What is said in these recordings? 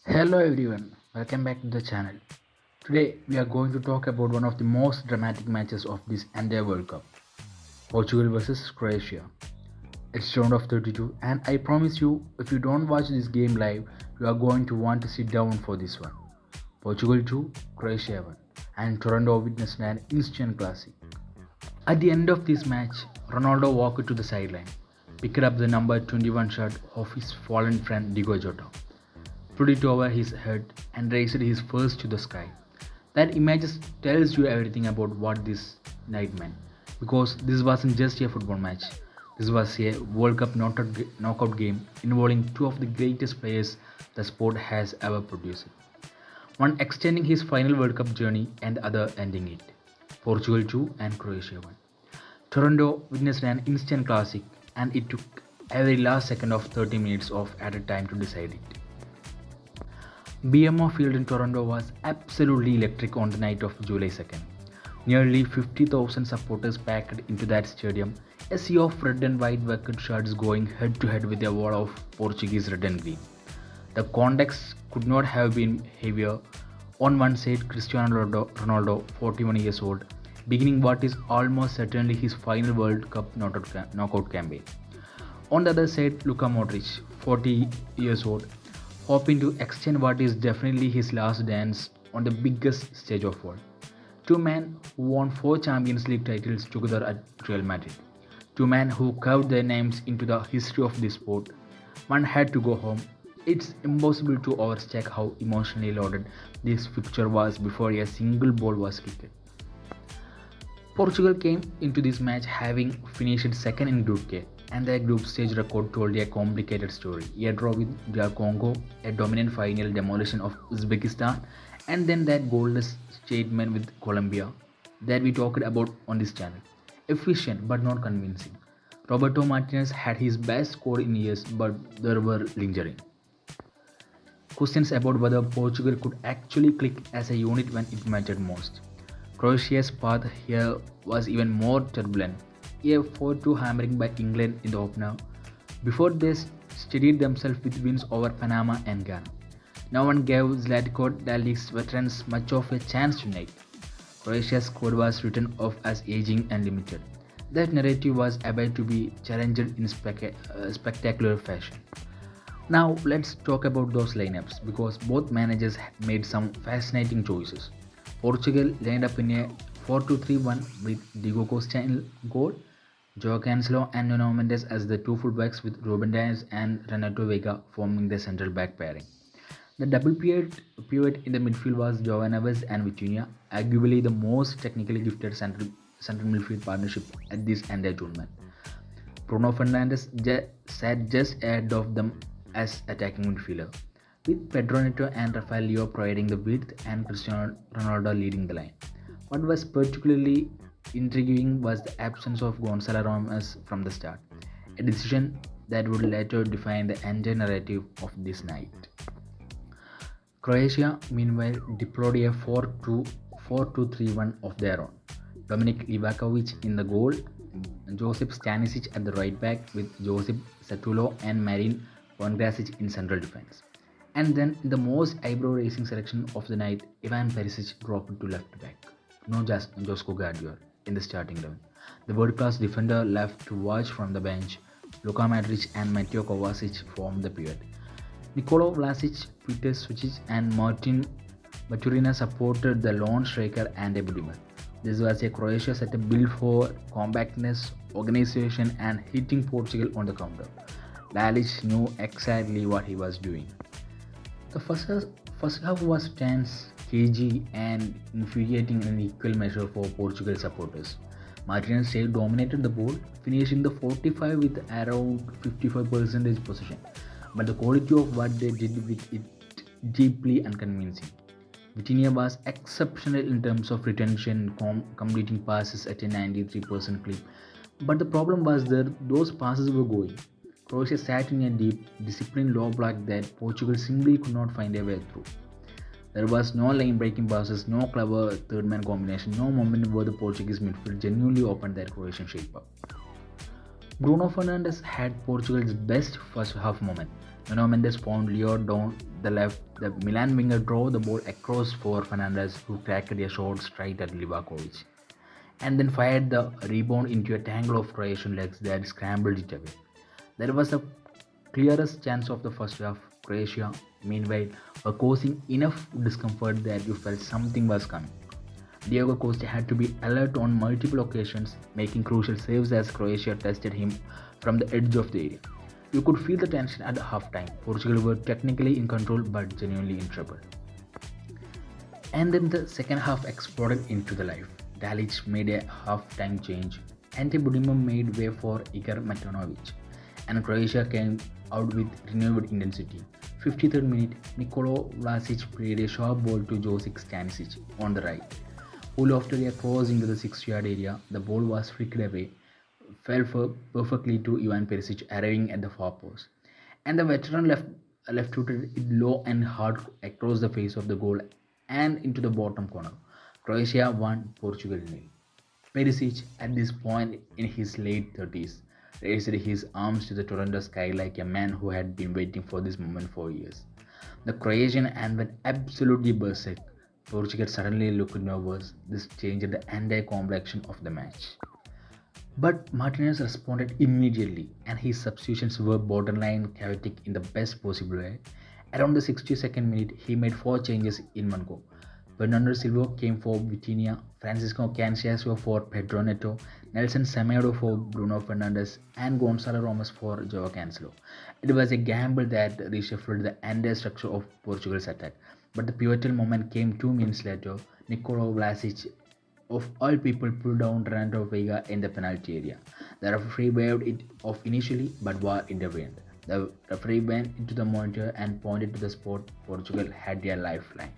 Hello everyone, welcome back to the channel. Today we are going to talk about one of the most dramatic matches of this entire World Cup, Portugal versus Croatia. It's round of 32 and I promise you if you don't watch this game live, you are going to want to sit down for this one. Portugal 2, Croatia 1 and Toronto witnessed an instant classic. At the end of this match, Ronaldo walked to the sideline, picked up the number 21 shirt of his fallen friend Diego Jota, put it over his head and raised his fist to the sky. That image tells you everything about what this night meant. Because this wasn't just a football match. This was a World Cup knockout game involving two of the greatest players the sport has ever produced. One extending his final World Cup journey and the other ending it. Portugal 2 and Croatia 1. Toronto witnessed an instant classic and it took every last second of 30 minutes of added time to decide it. BMO Field in Toronto was absolutely electric on the night of July 2nd. Nearly 50,000 supporters packed into that stadium, a sea of red and white bucket shirts going head to head with a wall of Portuguese red and green. The context could not have been heavier. On one side, Cristiano Ronaldo, 41 years old, beginning what is almost certainly his final World Cup knockout campaign. On the other side, Luka Modrić, 40 years old, hoping to extend what is definitely his last dance on the biggest stage of all. Two men who won four Champions League titles together at Real Madrid. Two men who carved their names into the history of this sport. One had to go home. It's impossible to overstate how emotionally loaded this fixture was before a single ball was kicked. Portugal came into this match having finished second in Group K, and their group stage record told a complicated story. A draw with DR Congo, a dominant final demolition of Uzbekistan, and then that goalless statement with Colombia that we talked about on this channel. Efficient but not convincing. Roberto Martínez had his best score in years, but there were lingering questions about whether Portugal could actually click as a unit when it mattered most. Croatia's path here was even more turbulent. A 4-2 hammering by England in the opener before they steadied themselves with wins over Panama and Ghana. No one gave Zlatko Dalic's veterans much of a chance tonight. Croatia's squad was written off as aging and limited. That narrative was about to be challenged in spectacular fashion. Now let's talk about those lineups because both managers made some fascinating choices. Portugal lined up in a 4-2-3-1 with Diego Costa in goal, Joao Cancelo and Nuno Mendes as the two fullbacks with Ruben Dias and Renato Vega forming the central back pairing. The double pivot in the midfield was Joao Neves and Vitinha, arguably the most technically gifted central midfield partnership at this entire tournament. Bruno Fernandes sat just ahead of them as attacking midfielder, with Pedro Neto and Rafael Leo providing the width and Cristiano Ronaldo leading the line. What was particularly intriguing was the absence of Gonçalo Ramos from the start, a decision that would later define the entire narrative of this night. Croatia, meanwhile, deployed a 4-2-3-1 of their own. Dominik Livakovic in the goal, Josip Stanisic at the right back with Josip Satulo and Marin Pongracic in central defense. And then the most eyebrow-raising selection of the night, Ivan Perišić dropped to left back. No just Josko Gvardiol in the starting 11. The world-class defender left to watch from the bench. Luka Modrić and Mateo Kovacic formed the pivot. Nikola Vlasic, Peter Sucic and Martin Baturina supported the lone striker and a Budiman. This was a Croatia setup built for compactness, organization and hitting Portugal on the counter. Dalic knew exactly what he was doing. The first half was tense, cagey, and infuriating in equal measure for Portugal supporters. Martinez still dominated the ball, finishing the 45 with around 55% possession, but the quality of what they did with it deeply unconvincing. Vitinha was exceptional in terms of retention, completing passes at a 93% clip, but the problem was that those passes were going. Croatia sat in a deep, disciplined low block that Portugal simply could not find a way through. There was no lane breaking passes, no clever third man combination, no moment where the Portuguese midfield genuinely opened their Croatian shape up. Bruno Fernandes had Portugal's best first half moment, Nuno Mendes found Leo down the left. The Milan winger drove the ball across for Fernandes, who cracked a shot straight at Livakovic, and then fired the rebound into a tangle of Croatian legs that scrambled it away. There was the clearest chance of the first half. Croatia, meanwhile, were causing enough discomfort that you felt something was coming. Diego Costa had to be alert on multiple occasions, making crucial saves as Croatia tested him from the edge of the area. You could feel the tension at halftime. Portugal were technically in control but genuinely in trouble. And then the second half exploded into the life. Dalic made a half-time change. Ante Budimir made way for Igor Matanovic, and Croatia came out with renewed intensity. 53rd minute, Nikola Vlasic played a sharp ball to Josic Stanisic on the right, who lofted a cross into the 6-yard area. The ball was flicked away, fell perfectly to Ivan Perišić, arriving at the far post, and the veteran left-footed it low and hard across the face of the goal and into the bottom corner. Croatia won, Portugal nil. Perisic, at this point in his late 30s, raised his arms to the Toronto sky like a man who had been waiting for this moment for years. The Croatian and went absolutely berserk. Portugal suddenly looked nervous. This changed the entire complexion of the match. But Martinez responded immediately, and his substitutions were borderline chaotic in the best possible way. Around the 62nd minute, he made 4 changes in one go. Bernardo Silva came for Vitinha, Francisco Canciasio for Pedro Neto, Nelson Semedo for Bruno Fernandes, and Gonçalo Ramos for Joao Cancelo. It was a gamble that reshuffled the entire structure of Portugal's attack. But the pivotal moment came 2 minutes later. Nikola Vlasic, of all people, pulled down Renato Veiga in the penalty area. The referee waved it off initially, but VAR intervened. The referee went into the monitor and pointed to the spot Portugal had their lifeline.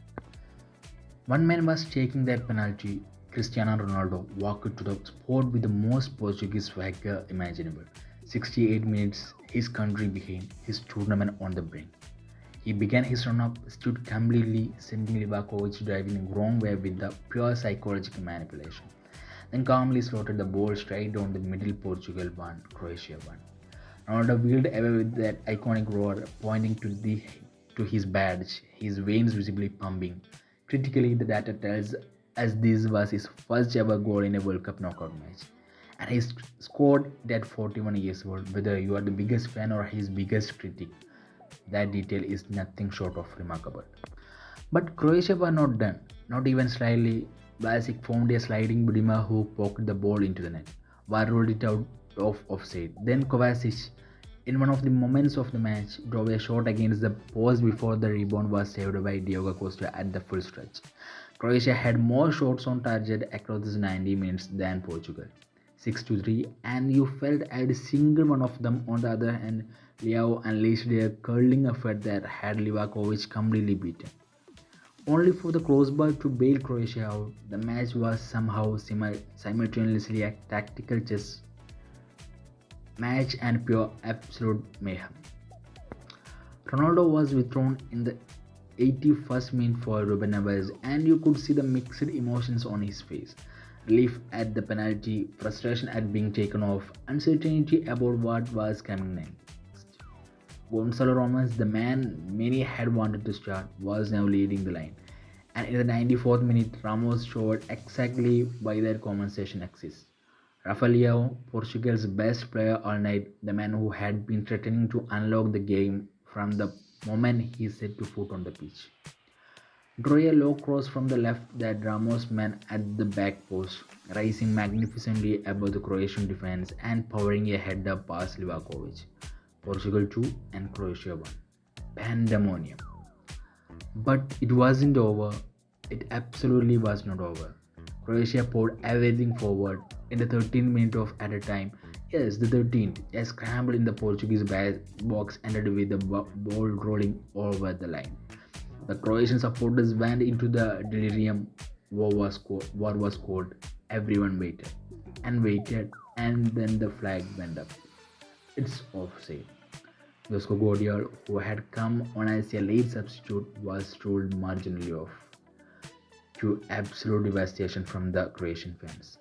One man was taking that penalty. Cristiano Ronaldo walked to the spot with the most Portuguese swagger imaginable. 68 minutes, his country behind, his tournament on the brink. He began his run-up, stood completely, sending Livakovic driving the wrong way with the pure psychological manipulation. Then calmly slotted the ball straight down the middle. Portugal won, Croatia won. Ronaldo wheeled away with that iconic roar, pointing to his badge, his veins visibly pumping. Critically, the data tells us this was his first ever goal in a World Cup knockout match. And he scored at 41 years old. Whether you are the biggest fan or his biggest critic, that detail is nothing short of remarkable. But Croatia were not done, not even slightly. Vlasic found a sliding Budimir who poked the ball into the net. VAR ruled it out of offside. Then Kovacic, in one of the moments of the match, drove a shot against the post before the rebound was saved by Diego Costa at the full stretch. Croatia had more shots on target across the 90 minutes than Portugal, 6-3, and you felt every single one of them. On the other hand, Leo unleashed a curling effort that had Livakovic completely beaten. Only for the crossbar to bail Croatia out. The match was somehow simultaneously a tactical chess match and pure absolute mayhem. Ronaldo was withdrawn in the 81st minute for Ruben Neves, and you could see the mixed emotions on his face. Relief at the penalty, frustration at being taken off, uncertainty about what was coming next. Gonçalo Ramos, the man many had wanted to start, was now leading the line. And in the 94th minute, Ramos showed exactly why that compensation exists. Rafael, Portugal's best player all night, the man who had been threatening to unlock the game from the moment he set to foot on the pitch, drew a low cross from the left that Ramos met at the back post, rising magnificently above the Croatian defense and powering a header past Livakovic. Portugal 2 and Croatia 1. Pandemonium. But it wasn't over. It absolutely was not over. Croatia poured everything forward in the 13th minute of added time. Yes, the 13th. A scramble in the Portuguese box ended with the ball rolling over the line. The Croatian supporters went into the delirium. War was called. Everyone waited and waited, and then the flag went up. It's offside. Josko Godiol, who had come on as a late substitute, was ruled marginally off, to absolute devastation from the Croatian fans.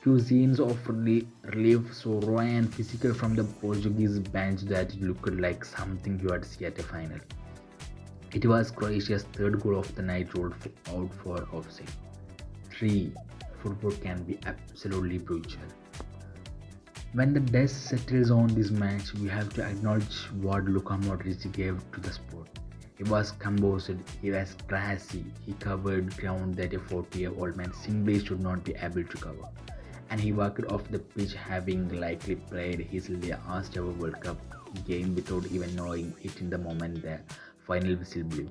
Cuisines of relief so raw and physical from the Portuguese bench that it looked like something you had seen at a final. It was Croatia's third goal of the night rolled out for offside. 3. Football can be absolutely brutal. When the dust settles on this match, we have to acknowledge what Luka Modrić gave to the sport. He was composed, he was classy, he covered ground that a 40-year-old man simply should not be able to cover. And he walked off the pitch having likely played his last ever World Cup game without even knowing it in the moment the final whistle blew.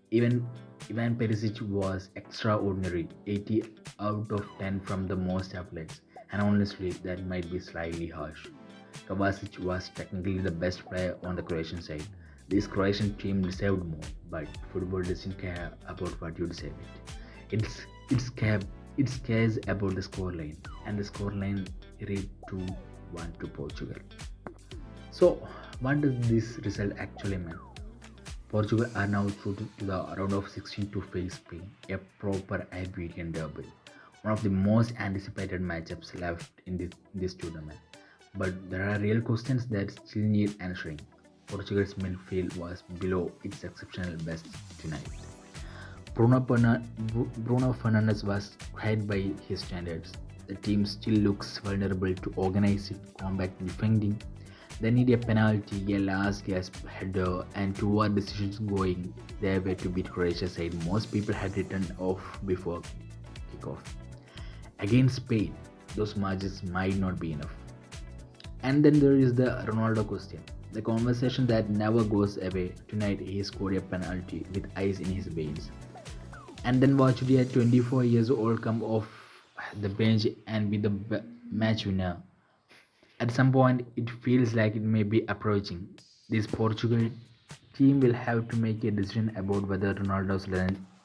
Even Ivan Perišić was extraordinary, 80 out of 10 from the most athletes, and honestly that might be slightly harsh. Kovacic was technically the best player on the Croatian side. This Croatian team deserved more, but football doesn't care about what you deserve it. It cares about the scoreline, and the scoreline read 2-1 to Portugal. So, what does this result actually mean? Portugal are now through to the round of 16 to face Spain, a proper Iberian derby, one of the most anticipated matchups left in this tournament. But there are real questions that still need answering. Portugal's midfield was below its exceptional best tonight. Bruno Fernandes was held by his standards. The team still looks vulnerable to organized combat defending. They need a penalty, a last gasp header, and 2 decisions going their way to beat Croatia side most people had written off before kickoff. Against Spain, those margins might not be enough. And then there is the Ronaldo question. The conversation that never goes away. Tonight he scored a penalty with ice in his veins. And then watched a 24 years old come off the bench and be the match winner. At some point, it feels like it may be approaching. This Portugal team will have to make a decision about whether Ronaldo's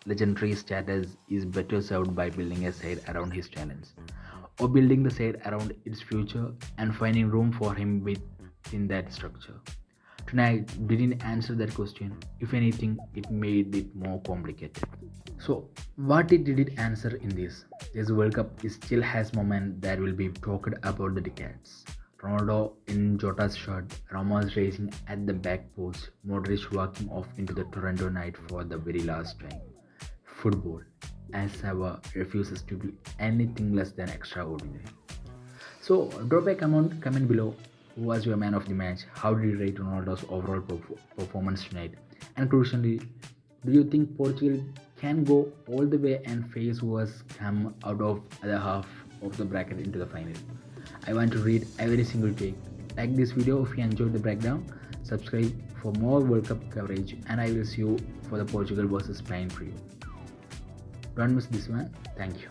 legendary status is better served by building a side around his talents, or building the side around its future and finding room for him within that structure. Tonight didn't answer that question. If anything, it made it more complicated. So, what did it answer in this? This World Cup still has moments that will be talked about the decades. Ronaldo in Jota's shirt, Ramos racing at the back post, Modrić walking off into the Toronto night for the very last time. Football, as ever, refuses to be anything less than extraordinary. So, drop a comment below. Who was your man of the match? How did you rate Ronaldo's overall performance tonight? And crucially, do you think Portugal can go all the way and face who has come out of other half of the bracket into the final? I want to read every single take. Like this video if you enjoyed the breakdown. Subscribe for more World Cup coverage, and I will see you for the Portugal versus Spain preview. Don't miss this one. Thank you.